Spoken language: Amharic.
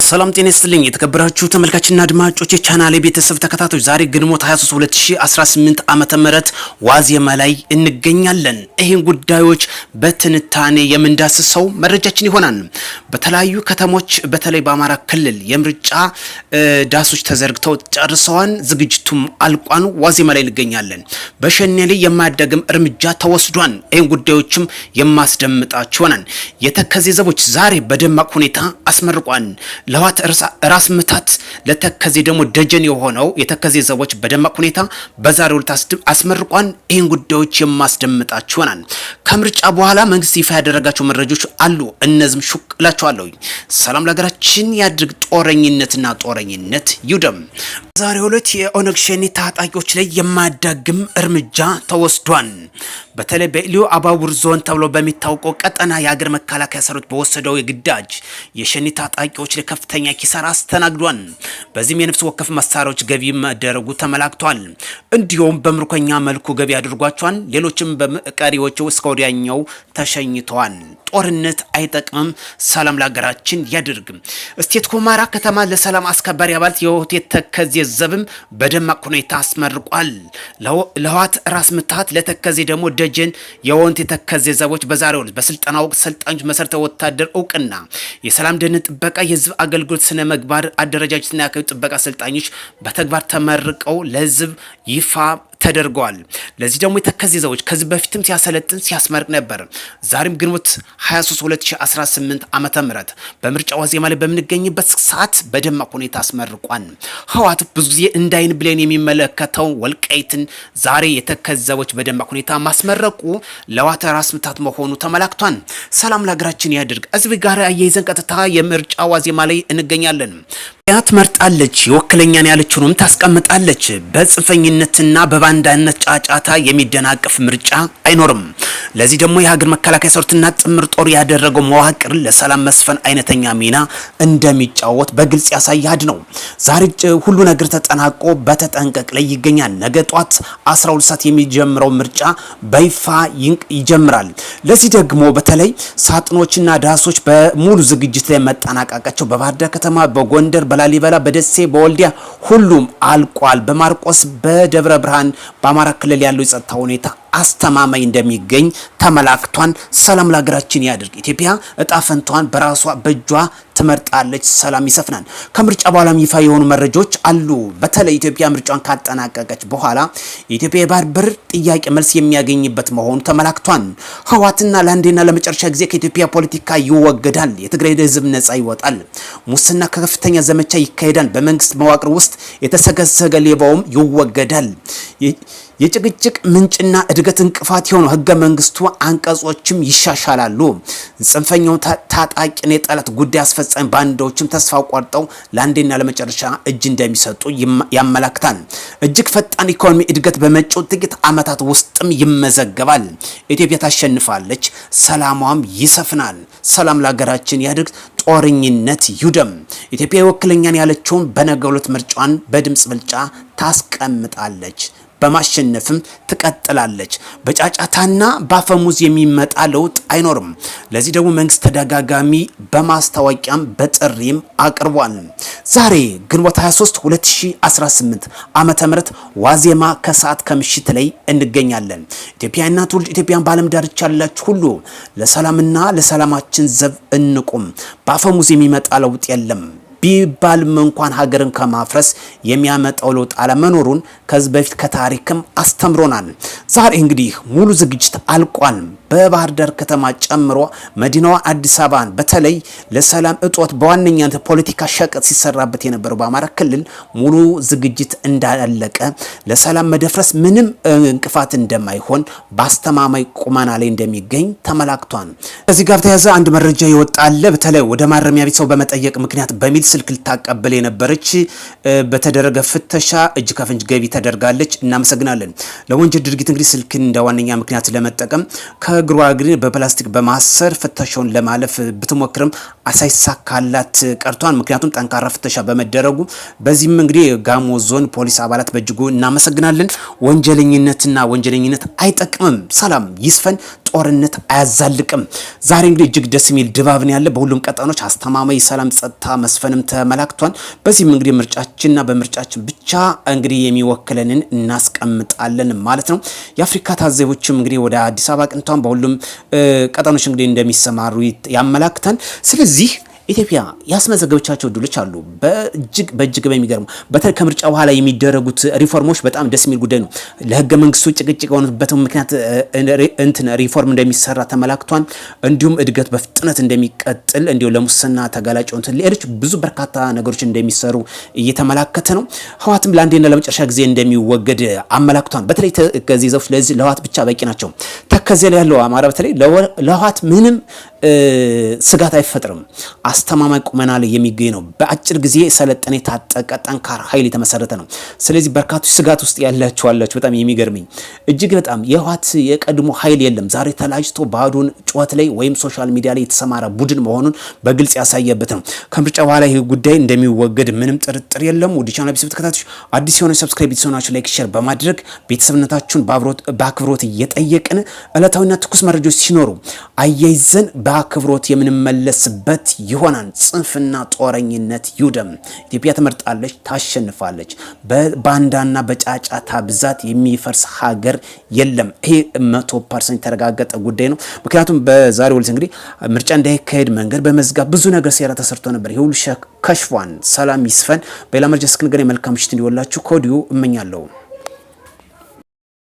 ሰላም ጤና ይስጥልኝ የተከበራችሁ ተመልካችና አድማጮች የቻናሌ ቤተሰብ ተከታታዮች ዛሬ ግንቦት 23 2018 ዓመተ ምህረት ዋዜማ ላይ እንገኛለን። ይሄን ጉዳዮች በትንታኔ የምንዳስሰው መረጃችን ይሆናል። በተለያዩ ከተሞች በተለይ በአማራ ክልል የምርጫ ዳሶች ተዘርግተው ጨርሰዋል። ዝግጅቱም አልቋን ዋዜማ ላይ እንገኛለን። በሸኔ ላይ የማያዳግም እርምጃ ተወስዷል። ይሄን ጉዳዮችም የማስደምጣችሁ ይሆናል። የተከዜ ዘቦች ዛሬ በደማቅ ሁኔታ አስመርቋል። ለዋት ራስ ምታት ለተከዜ ደግሞ ደጀን የሆነው የተከዜ ዘቦች በደማቅ ሁኔታ በዛሬው ዕለት አስመርቋን። ይህን ጉዳዮች የማስደምጣችሁ ይሆናል። ከምርጫ በኋላ መንግስት ይፋ ያደረጋቸው መረጃዎች አሉ። እነዚህም ሹቅላችኋለሁ። ሰላም ለሀገራችን ያድርግ። ጦረኝነትና ጦረኝነት ይውደም። ዛሬው ዕለት የኦነግ ሸኔ ታጣቂዎች ላይ የማያዳግም እርምጃ ተወስዷል። በተለይ በኢልዮ አባቡር ዞን ተብሎ በሚታወቀው ቀጠና የሀገር መከላከያ ሰራዊት በወሰደው የግዳጅ የሸኔ ታጣቂዎች ላይ ከፍተኛ ኪሳራ አስተናግዷል። በዚህም የነፍስ ወከፍ መሳሪያዎች ገቢ መደረጉ ተመላክቷል። እንዲሁም በምርኮኛ መልኩ ገቢ አድርጓቸዋል። ሌሎችም በቀሪዎቹ እስከ ወዲያኛው ተሸኝተዋል። ጦርነት አይጠቅምም። ሰላም ለሀገራችን ያድርግ። እስቴት ሁመራ ከተማ ለሰላም አስከባሪ አባላት የሆቴል ተከዜ ዘብም በደማቅ ሁኔታ አስመርቋል። ለህዋት ራስ ምታት ለተከዜ ደግሞ ደጀን የወንት የተከዜ ዘቦች በዛሬው ዕለት በስልጠና ወቅት ሰልጣኞች መሰረታዊ ወታደር እውቅና፣ የሰላም ደህንነት ጥበቃ፣ የህዝብ አገልግሎት ስነ ምግባር አደረጃጀትና የአካባቢ ጥበቃ ሰልጣኞች በተግባር ተመርቀው ለህዝብ ይፋ ተደርገዋል። ለዚህ ደግሞ የተከዜ ዘቦች ከዚህ በፊትም ሲያሰለጥን ሲያስመርቅ ነበር። ዛሬም ግንቦት 23 2018 ዓመተ ምህረት በምርጫ ዋዜማ ላይ በምንገኝበት ሰዓት በደማቅ ሁኔታ አስመርቋል። ህወሓት ብዙ ጊዜ እንዳይን ብሌን የሚመለከተው ወልቃይትን ዛሬ የተከዜ ዘቦች በደማቅ ሁኔታ ማስመረቁ ለህወሓት ራስ ምታት መሆኑ ተመላክቷል። ሰላም ለሀገራችን ያድርግ። እዚህ ጋር አያይዘን ቀጥታ የምርጫ ዋዜማ ላይ እንገኛለን። ትመርጣለች የወክለኛን ያለችውንም ታስቀምጣለች። በጽንፈኝነትና በባንዳነት ጫጫታ የሚደናቀፍ ምርጫ አይኖርም። ለዚህ ደግሞ የሀገር መከላከያ ሰራዊትና ጥምር ጦር ያደረገው መዋቅር ለሰላም መስፈን አይነተኛ ሚና እንደሚጫወት በግልጽ ያሳያድ ነው። ዛሬ ሁሉ ነገር ተጠናቆ በተጠንቀቅ ላይ ይገኛል። ነገ ጧት 12 ሰዓት የሚጀምረው ምርጫ በይፋ ይጀምራል። ለዚህ ደግሞ በተለይ ሳጥኖችና ዳሶች በሙሉ ዝግጅት ላይ መጠናቀቃቸው በባህር ዳር ከተማ፣ በጎንደር፣ በላሊበላ፣ በደሴ፣ በወልዲያ ሁሉም አልቋል። በማርቆስ፣ በደብረ ብርሃን በአማራ ክልል ያለው የጸጥታ ሁኔታ አስተማማኝ እንደሚገኝ ተመላክቷን። ሰላም ለሀገራችን ያድርግ። ኢትዮጵያ እጣ ፈንታዋን በራሷ በእጇ ትመርጣለች። ሰላም ይሰፍናል። ከምርጫ በኋላም ይፋ የሆኑ መረጃዎች አሉ። በተለይ ኢትዮጵያ ምርጫን ካጠናቀቀች በኋላ የኢትዮጵያ የባህር በር ጥያቄ መልስ የሚያገኝበት መሆኑ ተመላክቷል። ህወሓትና ለአንዴና ለመጨረሻ ጊዜ ከኢትዮጵያ ፖለቲካ ይወገዳል። የትግራይ ህዝብ ነጻ ይወጣል። ሙስና ከፍተኛ ዘመቻ ይካሄዳል። በመንግስት መዋቅር ውስጥ የተሰገሰገ ሌባውም ይወገዳል። የጭቅጭቅ ምንጭና እድገት እንቅፋት የሆነው ህገ መንግስቱ አንቀጾችም ይሻሻላሉ። ጽንፈኛው ታጣቂን የጠላት ጉዳይ አስፈጻሚ ባንዳዎችም ተስፋ ቆርጠው ለአንዴና ለመጨረሻ እጅ እንደሚሰጡ ያመላክታል። እጅግ ፈጣን ኢኮኖሚ እድገት በመጪው ጥቂት ዓመታት ውስጥም ይመዘገባል። ኢትዮጵያ ታሸንፋለች፣ ሰላሟም ይሰፍናል። ሰላም ለሀገራችን ያድርግ። ጦረኝነት ይውደም። ኢትዮጵያ ይወክለኛል ያለችውን በነገው ዕለት ምርጫዋን በድምጽ ብልጫ ታስቀምጣለች። በማሸነፍም ትቀጥላለች። በጫጫታና ባፈሙዝ የሚመጣ ለውጥ አይኖርም። ለዚህ ደግሞ መንግስት ተደጋጋሚ በማስታወቂያም በጥሪም አቅርቧል። ዛሬ ግንቦት 23 2018 ዓመተ ምህረት ዋዜማ ከሰዓት ከምሽት ላይ እንገኛለን። ኢትዮጵያና ትውልድ ኢትዮጵያን በዓለም ዳርቻ ያላችሁ ሁሉ ለሰላምና ለሰላማችን ዘብ እንቁም። ባፈሙዝ የሚመጣ ለውጥ የለም ቢባልም እንኳን ሀገርን ከማፍረስ የሚያመጣው ለውጥ አለመኖሩን ከዚህ በፊት ከታሪክም አስተምሮናል። ዛሬ እንግዲህ ሙሉ ዝግጅት አልቋል። በባህር ዳር ከተማ ጨምሮ መዲናዋ አዲስ አበባን በተለይ ለሰላም እጦት በዋነኛነት ፖለቲካ ሸቀጥ ሲሰራበት የነበረው በአማራ ክልል ሙሉ ዝግጅት እንዳለቀ ለሰላም መደፍረስ ምንም እንቅፋት እንደማይሆን በአስተማማኝ ቁመና ላይ እንደሚገኝ ተመላክቷል። ከዚህ ጋር ተያዘ አንድ መረጃ ይወጣል። በተለይ ወደ ማረሚያ ቤት ሰው በመጠየቅ ምክንያት በሚል ስልክ ልታቀበል የነበረች በተደረገ ፍተሻ እጅ ከፍንጅ ገቢ ተደርጋለች። እናመሰግናለን። ለወንጀል ድርጊት እንግዲህ ስልክን እንደ ዋነኛ ምክንያት ለመጠቀም ከእግሯ ግን በፕላስቲክ በማሰር ፍተሻውን ለማለፍ ብትሞክርም ሳይሳካላት ቀርቷል። ምክንያቱም ጠንካራ ፍተሻ በመደረጉ በዚህም እንግዲህ ጋሞ ዞን ፖሊስ አባላት በእጅጉ እናመሰግናለን። ወንጀለኝነት አይጠቅምም፣ ሰላም ይስፈን፣ ጦርነት አያዛልቅም። ዛሬ እንግዲህ እጅግ ደስ የሚል ድባብ ነው ያለ። በሁሉም ቀጠኖች አስተማማኝ ሰላም ጸጥታ መስፈንም ተመላክቷል። በዚህም እንግዲህ ምርጫችንና በምርጫችን ብቻ እንግዲህ የሚወክለንን እናስቀምጣለን ማለት ነው። የአፍሪካ ታዛቢዎችም እንግዲህ ወደ አዲስ አበባ ቅንቷን በሁሉም ቀጠኖች እንግዲህ እንደሚሰማሩ ያመላክታል። ስለዚህ ኢትዮጵያ ያስመዘገበቻቸው ድሎች አሉ። በእጅግ በሚገርሙ በተለይ ከምርጫ በኋላ የሚደረጉት ሪፎርሞች በጣም ደስ የሚል ጉዳይ ነው። ለህገ መንግስቱ ጭቅጭቅ የሆነበት ምክንያት ሪፎርም እንደሚሰራ ተመላክቷል። እንዲሁም እድገት በፍጥነት እንደሚቀጥል፣ እንዲሁም ለሙስና ተጋላጭ የሆኑት ሌሎች ብዙ በርካታ ነገሮች እንደሚሰሩ እየተመላከተ ነው። ህወሓትም ለአንዴና ለመጨረሻ ጊዜ እንደሚወገድ አመላክቷል። በተለይ ከዚህ ዘውች ለዚህ ለህወሓት ብቻ በቂ ናቸው። ተከዜ ላይ ያለው አማራ በተለይ ለህወሓት ምንም ስጋት አይፈጥርም። አስተማማኝ ቁመና ላይ የሚገኝ ነው። በአጭር ጊዜ ሰለጠነ የታጠቀ ጠንካራ ኃይል የተመሰረተ ነው። ስለዚህ በርካቶች ስጋት ውስጥ ያላችሁ በጣም የሚገርመኝ እጅግ በጣም የህወሓት የቀድሞ ኃይል የለም። ዛሬ ተላጅቶ ባዶን ጩኸት ላይ ወይም ሶሻል ሚዲያ ላይ የተሰማራ ቡድን መሆኑን በግልጽ ያሳየበት ነው። ከምርጫ በኋላ ይህ ጉዳይ እንደሚወገድ ምንም ጥርጥር የለም። ወዲ ቻናል ቤተሰብ ተከታታዮች አዲስ የሆነ ሰብስክራይብ ቤተሰቦቻችሁ ላይክ ሼር በማድረግ ቤተሰብነታችሁን በአክብሮት እየጠየቅን ዕለታዊና ትኩስ መረጃዎች ሲኖሩ አያይዘን በአክብሮት የምንመለስበት ይሆናል። ጽንፍና ጦረኝነት ይውደም። ኢትዮጵያ ትመርጣለች፣ ታሸንፋለች። በባንዳና በጫጫታ ብዛት የሚፈርስ ሀገር የለም። ይሄ 100% የተረጋገጠ ጉዳይ ነው። ምክንያቱም በዛሬው ዕለት እንግዲህ ምርጫ እንዳይካሄድ መንገድ በመዝጋት ብዙ ነገር ሴራ ተሰርቶ ነበር። ይሄ ሁሉ ከሽፏን። ሰላም ይስፈን። በሌላ መረጃ እስክንገናኝ መልካም ምሽት እንዲወላችሁ ከወዲሁ እመኛለሁ።